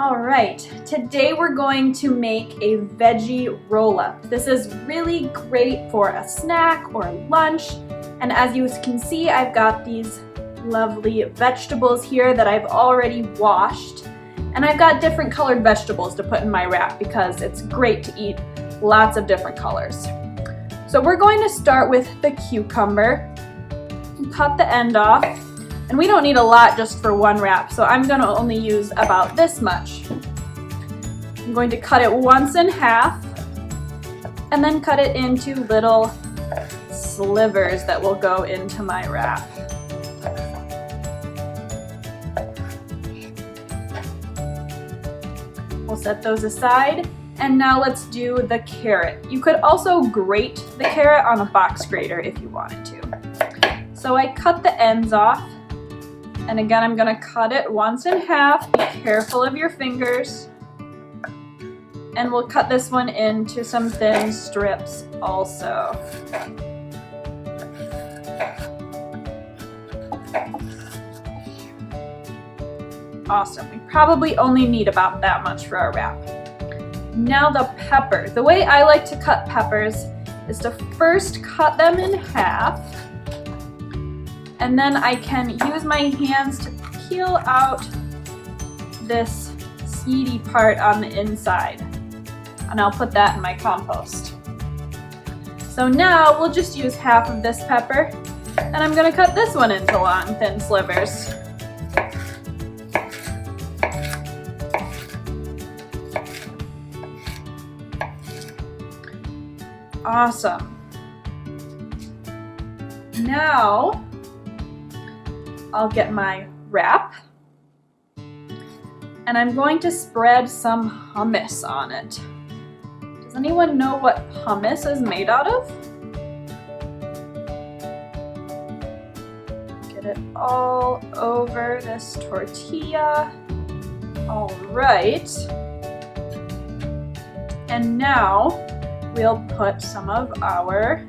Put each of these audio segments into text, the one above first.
All right, today we're going to make a veggie roll-up. This is really great for a snack or lunch. And as you can see, I've got these lovely vegetables here that I've already washed. And I've got different colored vegetables to put in my wrap because it's great to eat lots of different colors. So we're going to start with the cucumber. Cut the end off. And we don't need a lot just for one wrap, so I'm going to only use about this much. I'm going to cut it once in half and then cut it into little slivers that will go into my wrap. We'll set those aside, and now let's do the carrot. You could also grate the carrot on a box grater if you wanted to. So I cut the ends off. And again, I'm going to cut it once in half. Be careful of your fingers. And we'll cut this one into some thin strips also. Awesome. We probably only need about that much for our wrap. Now the pepper. The way I like to cut peppers is to first cut them in half. And then I can use my hands to peel out this seedy part on the inside. And I'll put that in my compost. So now we'll just use half of this pepper. And I'm going to cut this one into long, thin slivers. Awesome. Now, I'll get my wrap, and I'm going to spread some hummus on it. Does anyone know what hummus is made out of? Get it all over this tortilla. All right. And now we'll put some of our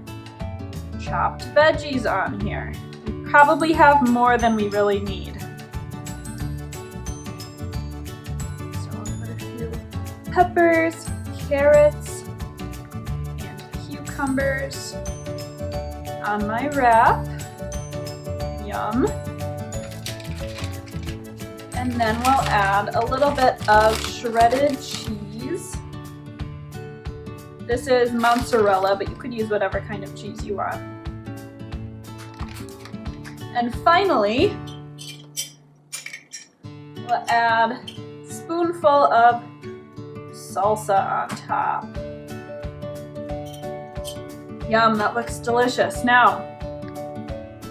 chopped veggies on here. Probably have more than we really need. So I'll put a few peppers, carrots, and cucumbers on my wrap. Yum. And then we'll add a little bit of shredded cheese. This is mozzarella, but you could use whatever kind of cheese you want. And finally, we'll add a spoonful of salsa on top. Yum, that looks delicious. Now,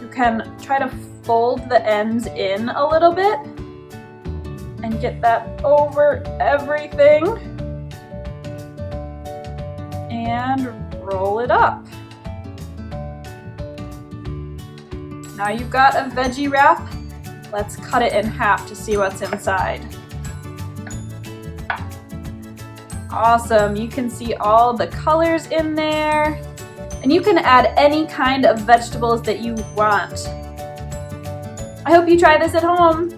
you can try to fold the ends in a little bit and get that over everything and roll it up. Now you've got a veggie wrap. Let's cut it in half to see what's inside. Awesome, you can see all the colors in there. And you can add any kind of vegetables that you want. I hope you try this at home.